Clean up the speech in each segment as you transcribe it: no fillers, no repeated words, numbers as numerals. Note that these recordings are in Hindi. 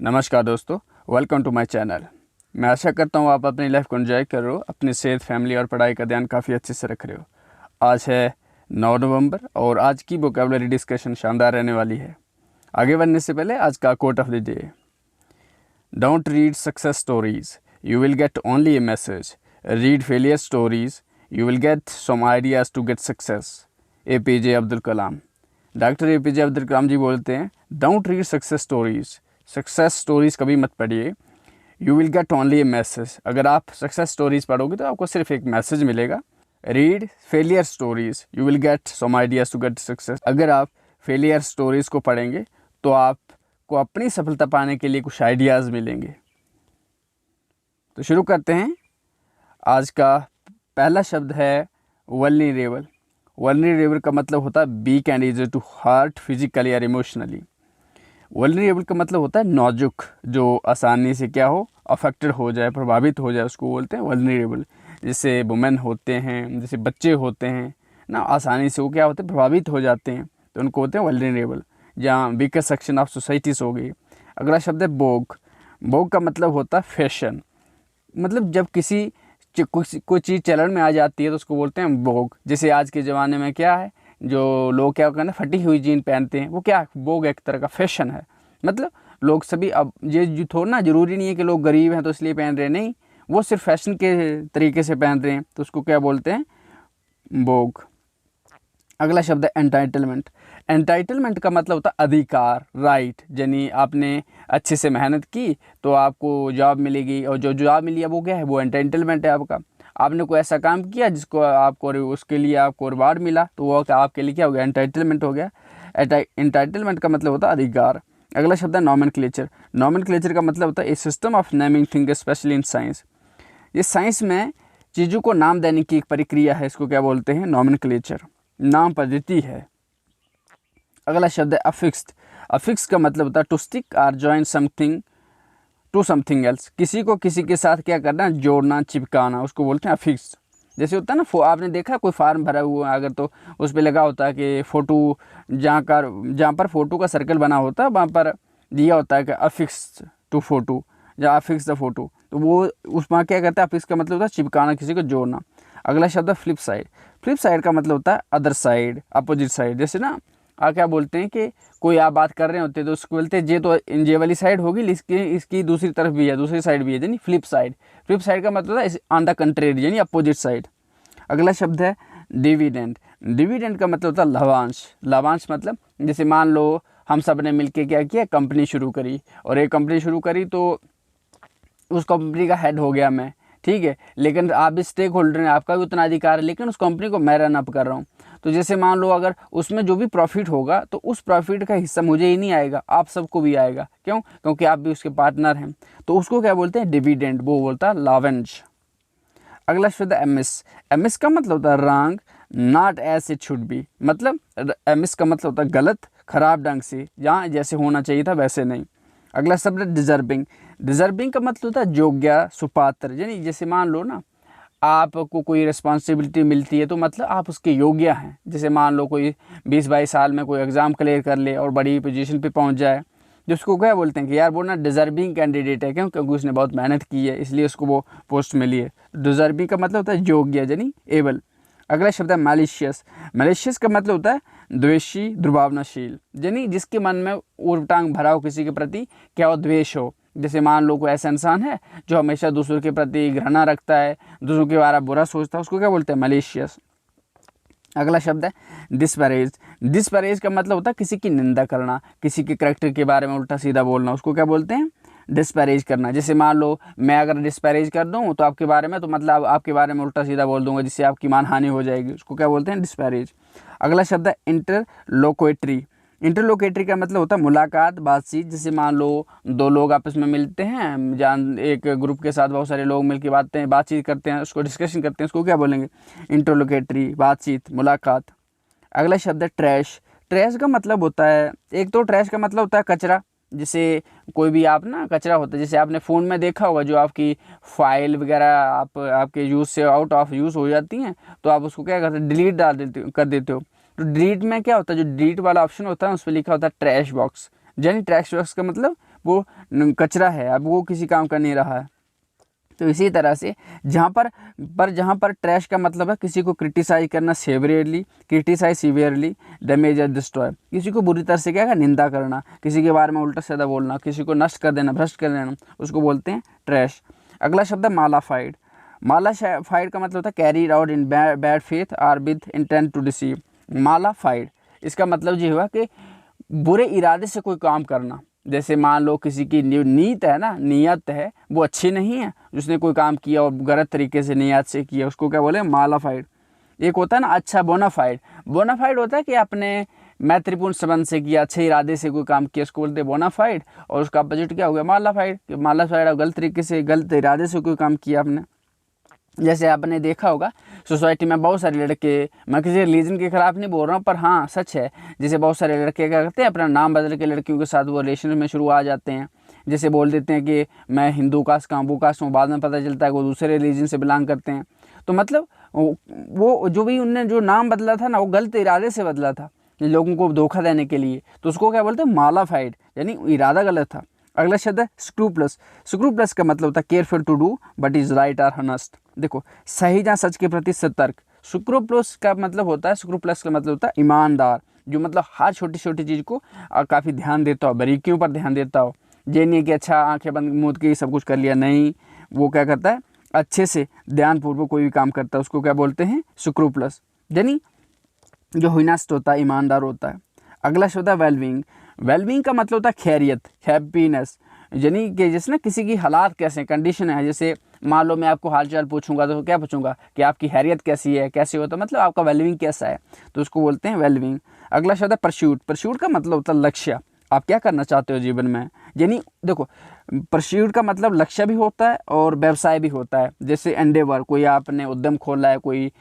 नमस्कार दोस्तों, वेलकम टू माय चैनल। मैं आशा करता हूँ आप अपनी लाइफ को एंजॉय कर रहे हो, अपनी सेहत, फैमिली और पढ़ाई का ध्यान काफ़ी अच्छे से रख रहे हो। आज है 9 नवंबर और आज की वोकैबुलरी डिस्कशन शानदार रहने वाली है। आगे बढ़ने से पहले आज का quote of the day. Don't read success stories, you will get only a message. Read failure stories, you will get some ideas to get success. APJ Abdul Kalam. Doctor APJ Abdul Kalam ji बोलते हैं, don't read success stories, success stories कभी मत पढ़िए। You will get only a message, अगर आप सक्सेस स्टोरीज़ पढ़ोगे तो आपको सिर्फ एक मैसेज मिलेगा। Read failure stories, you will get some ideas to get success, अगर आप फेलियर स्टोरीज़ को पढ़ेंगे तो आपको अपनी सफलता पाने के लिए कुछ आइडियाज़ मिलेंगे। तो शुरू करते हैं। आज का पहला शब्द है वल्नरेबल। वल्नरेबल का मतलब होता है weak and easy to hurt physically और इमोशनली। वल्नरेबल का मतलब होता है नाजुक, जो आसानी से क्या हो, अफेक्टेड हो जाए, प्रभावित हो जाए, उसको बोलते हैं वल्नरेबल। जैसे वुमेन होते हैं, जैसे बच्चे होते हैं ना, आसानी से वो क्या होते हैं, प्रभावित हो जाते हैं, तो उनको होते हैं वल्नरेबल। जहाँ वीकर सेक्शन ऑफ सोसाइटीज हो गई। अगला शब्द है बोग। बोग का मतलब होता है फैशन, मतलब जब कोई चीज़ चलन में आ जाती है तो उसको बोलते हैं बोग। जैसे आज के ज़माने में क्या है, जो लोग क्या कहते हैं, फटी हुई जीन पहनते हैं, वो क्या बोग एक तरह का फैशन है। मतलब लोग सभी, अब ये जो थोड़ा ना ज़रूरी नहीं है कि लोग गरीब हैं तो इसलिए पहन रहे हैं, नहीं, वो सिर्फ फैशन के तरीके से पहन रहे हैं, तो उसको क्या बोलते हैं, बोग। अगला शब्द है एंटाइटलमेंट। एंटाइटलमेंट का मतलब होता है अधिकार, राइट। यानी आपने अच्छे से मेहनत की तो आपको जॉब मिलेगी, और जो जॉब मिली है वो क्या है, वो एंटाइटलमेंट है आपका। आपने कोई ऐसा काम किया जिसको आपको उसके लिए आपको रिवार्ड मिला, तो वो आपके लिए क्या हो गया, एंटाइटलमेंट हो गया। एंटाइटलमेंट का मतलब होता है अधिकार। अगला शब्द है नॉमेनक्लेचर। नॉमेनक्लेचर का मतलब होता है a system of naming things, specially in science. ये साइंस में चीज़ों को नाम देने की एक प्रक्रिया है, इसको क्या बोलते हैं, नॉमेनक्लेचर, नाम पद्धति है। अगला शब्द है अफिक्स्ड। अफिक्स का मतलब होता है टू स्टिक और join something to something else, किसी को किसी के साथ क्या करना, जोड़ना, चिपकाना, उसको बोलते हैं अफिक्स। जैसे होता है ना, आपने देखा कोई फार्म भरा हुआ है अगर, तो उस पर लगा होता है कि फ़ोटो, जहाँ पर फ़ोटो का सर्कल बना होता है वहाँ पर दिया होता है कि अफिक्स टू फ़ोटो, या अफिक्स द फ़ोटो, तो वो उसमें क्या कहता है, अफिक्स का मतलब होता है चिपकाना, किसी को जोड़ना। अगला शब्द है फ्लिप साइड। फ्लिप साइड का मतलब होता है अदर साइड, अपोजिट साइड। जैसे ना आप क्या बोलते हैं कि कोई आप बात कर रहे होते हैं तो उसको बोलते हैं ये तो ये वाली साइड होगी, इसकी दूसरी तरफ भी है, दूसरी साइड भी है, यानी फ्लिप साइड। फ्लिप साइड का मतलब है ऑन द कंट्रेरी, यानी अपोजिट साइड। अगला शब्द है डिविडेंड। डिविडेंड का मतलब होता है लाभांश। लाभांश मतलब जैसे मान लो हम सब ने मिलकर क्या किया, कंपनी शुरू करी, और एक कंपनी शुरू करी तो उस कंपनी का हेड हो गया मैं, ठीक है, लेकिन आप भी स्टेक होल्डर हैं, आपका भी उतना अधिकार है, लेकिन उस कंपनी को मैं रन अप कर रहा हूँ। तो जैसे मान लो अगर उसमें जो भी प्रॉफिट होगा तो उस प्रॉफिट का हिस्सा मुझे ही नहीं आएगा, आप सबको भी आएगा। क्यों? क्योंकि आप भी उसके पार्टनर हैं। तो उसको क्या बोलते हैं, डिविडेंड, वो बोलता है लावेंज। अगला शब्द एमिस। एमिस का मतलब होता है wrong, not as it should be. मतलब एमिस का मतलब होता है गलत, खराब ढंग से, जहाँ जैसे होना चाहिए था वैसे नहीं। अगला शब्द है डिजर्विंग। डिजर्विंग का मतलब होता है योग्य, सुपात्र। यानी जैसे मान लो ना, आपको कोई रिस्पॉन्सिबिलिटी मिलती है तो मतलब आप उसके योग्य हैं। जैसे मान लो कोई 20-22 साल में कोई एग्ज़ाम क्लियर कर ले और बड़ी पोजीशन पे पहुंच जाए, जिसको क्या बोलते हैं कि यार वो ना डिजर्विंग कैंडिडेट है। क्यों? क्योंकि उसने बहुत मेहनत की है, इसलिए उसको वो पोस्ट मिली है। डिजर्विंग का मतलब होता है योग्य, यानी एबल। अगला शब्द है मैलिशियस। मैलिशियस का मतलब होता है द्वेषी, दुर्भावनाशील, यानी जिसके मन में ऊट-पटांग भरा हो, किसी के प्रति क्या हो, द्वेष हो। जैसे मान लो कोई ऐसा इंसान है जो हमेशा दूसरों के प्रति घृणा रखता है, दूसरों के बारे में बुरा सोचता है, उसको क्या बोलते हैं, मैलिशियस। अगला शब्द है डिस्पैरेज। डिस्पैरेज का मतलब होता है किसी की निंदा करना, किसी के करैक्टर के बारे में उल्टा सीधा बोलना, उसको क्या बोलते हैं, डिस्पैरेज करना। जैसे मान लो मैं अगर डिस्पैरेज कर दूं तो आपके बारे में, तो मतलब आपके बारे में उल्टा सीधा बोल दूंगा जिससे आपकी मानहानि हो जाएगी, उसको क्या बोलते हैं, डिस्पैरेज। अगला शब्द है इंटरलोक्वेटरी। इंटरलोकेटरी का मतलब होता है मुलाकात, बातचीत। जैसे मान लो दो लोग आपस में मिलते हैं, एक ग्रुप के साथ बहुत सारे लोग मिलकर बातचीत करते हैं, उसको डिस्कशन करते हैं, उसको क्या बोलेंगे, इंटरलोकेटरी, बातचीत, मुलाकात। अगला शब्द है ट्रैश। ट्रैश का मतलब होता है, एक तो ट्रैश का मतलब होता है कचरा। जैसे कोई भी आप ना कचरा होता है, जैसे आपने फ़ोन में देखा होगा जो आपकी फ़ाइल वगैरह आपके यूज़ से आउट ऑफ यूज़ हो जाती हैं, तो आप उसको क्या करते हैं, डिलीट कर देते हो। तो डिलीट में क्या होता है, जो डिलीट वाला ऑप्शन होता है उस पर लिखा होता है ट्रैश बॉक्स। यानी ट्रैश बॉक्स का मतलब वो कचरा है, अब वो किसी काम का नहीं रहा है। तो इसी तरह से जहाँ पर ट्रैश का मतलब है किसी को क्रिटिसाइज करना, सीवियरली, डैमेज या डिस्ट्रॉय, किसी को बुरी तरह से क्या निंदा करना, किसी के बारे में उल्टा सीधा बोलना, किसी को नष्ट कर देना, भ्रष्ट कर देना, उसको बोलते हैं ट्रैश। अगला शब्द है मालाफाइड। मालाफाइड का मतलब होता है carried out in bad faith or with intent to deceive. Mala fide इसका मतलब ये हुआ कि बुरे इरादे से कोई काम करना। जैसे मान लो किसी की नीयत है ना, नीयत है वो अच्छी नहीं है, उसने कोई काम किया और गलत तरीके से नीयत से किया, उसको क्या बोले मालाफाइड। एक होता है ना अच्छा बोनाफाइड। बोनाफाइड होता है कि अपने मैत्रीपूर्ण संबंध से किया, अच्छे इरादे से कोई काम किया, उसको बोलते हैं बोनाफाइड। और उसका अपोजिट क्या हो गया मालाफाइड। मालाफाइड गलत तरीके से, गलत इरादे से कोई काम किया आपने। जैसे आपने देखा होगा सोसाइटी में बहुत सारे लड़के, मैं किसी रिलीजन के खिलाफ नहीं बोल रहा हूँ पर हाँ सच है, जैसे बहुत सारे लड़के क्या करते हैं अपना नाम बदल के लड़कियों के साथ वो रिलेशन में शुरू आ जाते हैं। जैसे बोल देते हैं कि मैं हिंदू कास्ट का हूँ, वो कास्ट हूँ, बाद में पता चलता है कि वो दूसरे रिलीजन से बिलोंग करते हैं। तो मतलब वो जो भी उनने जो नाम बदला था ना, वो गलत इरादे से बदला था लोगों को धोखा देने के लिए, तो उसको क्या बोलते हैं मालाफाइड, यानी इरादा गलत था। अगला शब्द है स्क्रूप्लस। स्क्रूप्लस का मतलब होता है careful to do but is right or honest. देखो सही या सच के प्रति सतर्क। स्क्रूप्लस का मतलब होता है, स्क्रूप्लस का मतलब होता है ईमानदार, जो मतलब हर छोटी छोटी चीज़ को काफ़ी ध्यान देता हो, बारीकियों पर ध्यान देता हो। ये नहीं कि अच्छा आंखें बंद मूंद के सब कुछ कर लिया, नहीं, वो क्या करता है अच्छे से ध्यानपूर्वक कोई भी काम करता है, उसको क्या बोलते हैं स्क्रूप्लस, यानी जो हुनस्ट होता है, ईमानदार होता है। अगला शब्द है वेलबींग। वेलबींग का मतलब होता है खैरियत, हैप्पीनेस, यानी कि जैसे ना किसी की हालात कैसे, कंडीशन है। जैसे मान लो मैं आपको हाल चाल पूछूंगा तो क्या पूछूंगा कि आपकी हैरियत कैसी है, कैसे हो, तो मतलब आपका वेलबींग कैसा है, तो उसको बोलते हैं वेलबींग। अगला शब्द है परस्यूट। परस्यूट का मतलब होता है लक्ष्य, आप क्या करना चाहते हो जीवन में। यानी देखो परस्यूट का मतलब लक्ष्य भी होता है और व्यवसाय भी होता है। जैसे एंडेवर, कोई आपने उद्यम खोला है, कोई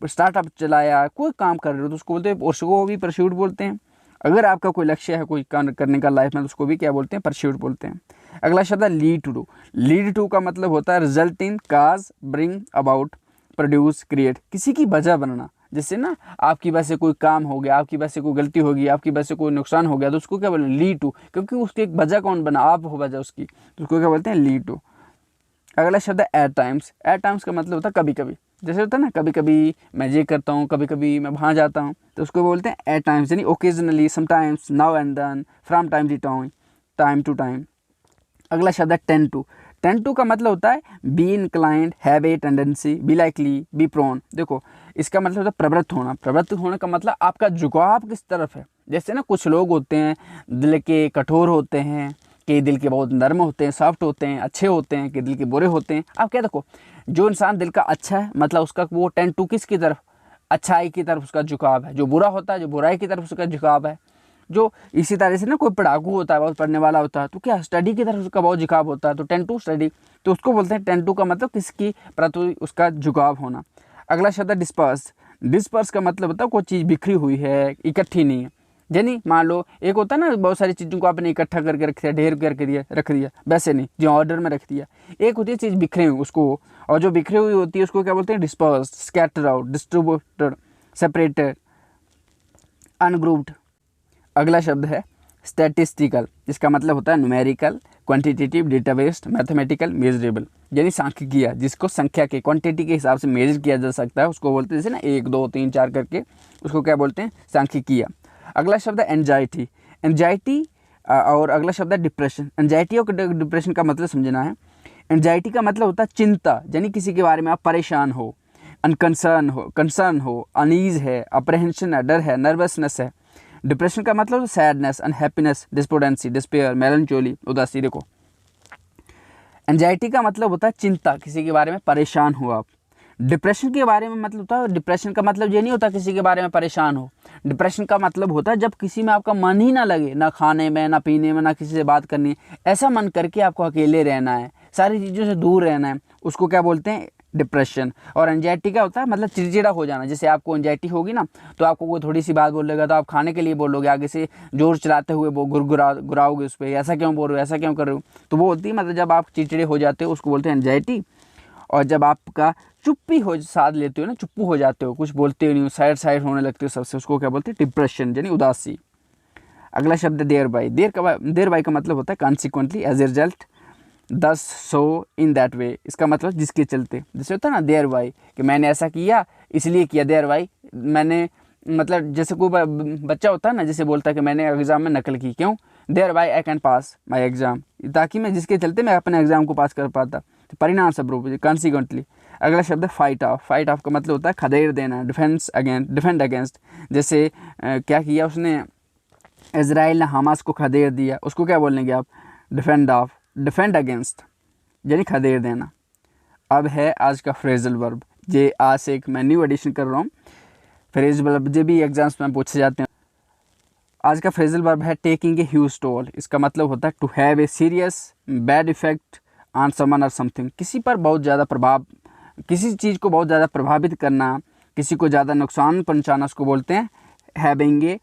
स्टार्टअप चलाया, कोई काम कर रहे हो तो उसको बोलते हैं, उसको भी परस्यूट बोलते हैं। अगर आपका कोई लक्ष्य है कोई काम करने का लाइफ में तो उसको भी क्या बोलते हैं परस्यूट बोलते हैं। अगला शब्द है लीड टू। लीड टू का मतलब होता है result in, cause, bring about, produce, create, किसी की वजह बनना। जैसे ना आपकी वजह से कोई काम हो गया, आपकी वजह से कोई गलती हो गई, आपकी वजह से कोई नुकसान हो गया, तो उसको क्या बोलते हैं लीड टू, क्योंकि उसकी एक वजह कौन बना, आप हो वजह उसकी, तो उसको क्या बोलते हैं लीड टू। अगला शब्द है एट टाइम्स। एट टाइम्स का मतलब होता है कभी कभी। जैसे होता है ना कभी कभी मैं ये करता हूँ, कभी कभी मैं वहाँ जाता हूँ, तो उसको बोलते हैं एट टाइम्स, यानी occasionally, sometimes, now and then, from time to time. अगला शब्द है टेंड टू। टेंड टू का मतलब होता है be inclined, have a tendency, be likely, be prone. देखो इसका मतलब होता है प्रवृत्त होना। प्रवृत्त होने का मतलब आपका झुकाव किस तरफ है। जैसे ना कुछ लोग होते हैं दिल के कठोर होते हैं, कि दिल के बहुत नर्म होते हैं, सॉफ्ट होते हैं, अच्छे होते हैं, कि दिल के बुरे होते हैं। आप क्या देखो, जो इंसान दिल का अच्छा है मतलब उसका वो टेंड टू किसकी तरफ, अच्छाई की तरफ उसका झुकाव है। जो बुरा होता है, जो बुराई की तरफ उसका झुकाव है। जो इसी तरह से ना कोई पढ़ाकू होता है, बहुत पढ़ने वाला होता है, तो क्या स्टडी की तरफ उसका बहुत झुकाव होता है, तो टेंड टू स्टडी, तो उसको बोलते हैं टेंड टू का मतलब किसकी प्रति उसका झुकाव होना। अगला शब्द है डिस्पर्स। डिस्पर्स का मतलब होता है कोई चीज़ बिखरी हुई है, इकट्ठी नहीं है। यानी मान लो एक होता है ना बहुत सारी चीज़ों को आपने इकट्ठा करके रख दिया, ढेर करके रख दिया, वैसे नहीं जो ऑर्डर में रख दिया। एक होती है चीज़ बिखरी हुई उसको, और जो बिखरी हुई होती है उसको क्या बोलते हैं disperse, scatter out, distributed, separated, ungrouped. अगला शब्द है स्टैटिस्टिकल। इसका मतलब होता है numerical, quantitative, data based, mathematical, measurable, यानी सांख्यिकीय, जिसको संख्या के क्वांटिटी के हिसाब से मेजर किया जा सकता है, उसको बोलते हैं जैसे ना 1 2 3 4 करके, उसको क्या बोलते हैं सांख्यिकीय। अगला शब्द है एंजाइटी। एंजाइटी और अगला शब्द है डिप्रेशन। एंजाइटी और डिप्रेशन का मतलब समझना है। एंजाइटी का मतलब होता है चिंता, यानी किसी के बारे में आप परेशान हो, कंसर्न हो, अनईज है, अप्रहेंशन है, डर है, नर्वसनेस है। डिप्रेशन का मतलब सैडनेस, अनहैप्पीनेस, डिस्पोडेंसी, डिस्पेयर, मेलनचोली, उदासी। देखो एंजाइटी का मतलब होता है चिंता, किसी के बारे में परेशान हो आप। डिप्रेशन के बारे में मतलब होता है, डिप्रेशन का मतलब ये नहीं होता किसी के बारे में परेशान हो। डिप्रेशन का मतलब होता है जब किसी में आपका मन ही ना लगे, ना खाने में, ना पीने में, ना किसी से बात करनी है, ऐसा मन करके आपको अकेले रहना है, सारी चीज़ों से दूर रहना है, उसको क्या बोलते हैं डिप्रेशन। और एंजाइटी का होता है मतलब चिड़चिड़ा हो जाना। जैसे आपको एंजाइटी होगी ना तो आपको कोई थोड़ी सी बात बोलेगा तो आप खाने के लिए बोलोगे, आगे से जोर चलाते हुए वो गुराओगे उस पर, ऐसा क्यों बोल रहे हो, ऐसा क्यों कर रहे हो, तो वो होती है मतलब जब आप चिड़चिड़े हो जाते हो उसको बोलते हैं एंजाइटी। और जब आपका चुप्पी हो साध लेते हो ना, चुप्पू हो जाते हो, कुछ बोलते हो नहीं, साइड होने लगते हो सबसे, उसको क्या बोलते हैं डिप्रेशन, यानी उदासी। अगला शब्द देयर बाई। देयर बाई का मतलब होता है कॉन्सिक्वेंटली, एज ए रिजल्ट, दस, सो, इन दैट वे। इसका मतलब जिसके चलते, जैसे होता है ना देयर बाई कि मैंने ऐसा किया इसलिए किया, देयर बाई मैंने, मतलब जैसे कोई बच्चा होता है ना, जैसे बोलता है कि मैंने एग्ज़ाम में नकल की, क्यों, thereby I can pass my exam, ताकि मैं जिसके चलते मैं अपने एग्ज़ाम को पास कर पाता, तो परिणाम स्वरूप, कॉन्सिक्वेंटली। अगला शब्द है फाइट ऑफ। फाइट ऑफ का मतलब होता है खदेड़ देना, डिफेंड अगेंस्ट। जैसे क्या किया उसने, इजराइल ने हमास को खदेड़ दिया, उसको क्या बोलेंगे आप, डिफेंड ऑफ, डिफेंड अगेंस्ट, यानी खदेड़ देना। अब है आज का फ्रेजल वर्ब। ये आज से एक मैं न्यू एडिशन कर रहा हूँ। फ्रेजल वर्ब जो भी एग्जाम्स में पूछे जाते हैं। आज का फ्रेजल वर्ब है टेकिंग ए ह्यूज टोल। इसका मतलब होता है to have a serious bad effect on someone और समथिंग। किसी पर बहुत ज़्यादा प्रभाव, किसी चीज़ को बहुत ज़्यादा प्रभावित करना, किसी को ज़्यादा नुकसान पहुंचाना, उसको बोलते हैं having a,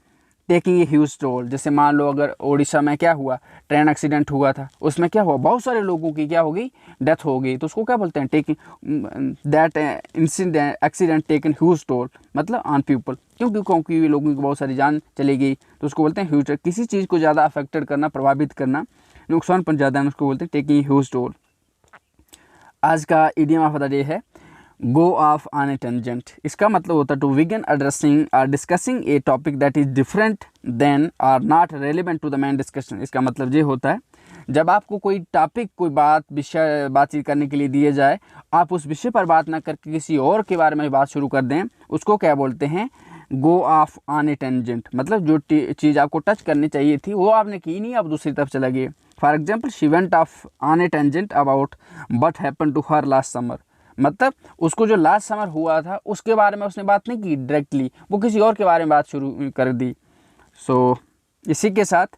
taking a huge toll. जैसे मान लो अगर उड़ीसा में क्या हुआ, ट्रेन एक्सीडेंट हुआ था, उसमें क्या हुआ, बहुत सारे लोगों की क्या हो गई, डेथ हो गई, तो उसको क्या बोलते हैं, taking that incident accident taken huge toll, मतलब ऑन पीपल। क्योंकि लोगों की बहुत सारी जान चली गई, तो उसको बोलते हैं ह्यूज। किसी चीज़ को ज़्यादा अफेक्टेड करना, प्रभावित करना, नुकसान पहुंचाना, उसको बोलते हैं टेकिंग ह्यूज टोल। आज का इडियम ऑफ द डे है go off on a tangent. इसका मतलब होता है टू बिगिन एड्रेसिंग और discussing a topic that is different than or not relevant to the main discussion. इसका मतलब ये होता है जब आपको कोई टॉपिक, कोई बातचीत करने के लिए दिए जाए, आप उस विषय पर बात ना करके किसी और के बारे में बात शुरू कर दें, उसको क्या बोलते हैं, गो ऑफ ऑन ए टेंजेंट। मतलब जो चीज़ आपको टच करनी चाहिए थी वो आपने की नहीं, आप दूसरी तरफ चला गए। For example she went off on a tangent about what happen to her last summer. मतलब उसको जो लास्ट समर हुआ था उसके बारे में उसने बात नहीं की डायरेक्टली, वो किसी और के बारे में बात शुरू कर दी। सो इसी के साथ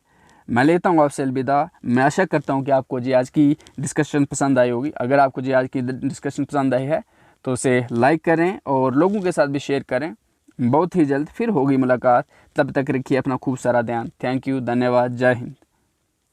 मैं लेता हूँ आपसे अलविदा। मैं आशा करता हूँ कि आपको जी आज की डिस्कशन पसंद आई होगी। अगर आपको जी आज की डिस्कशन पसंद आई है तो उसे लाइक करें और लोगों के साथ भी शेयर करें। बहुत ही जल्द फिर होगी मुलाकात, तब तक रखिए अपना खूब सारा ध्यान। थैंक यू, धन्यवाद, जय हिंद।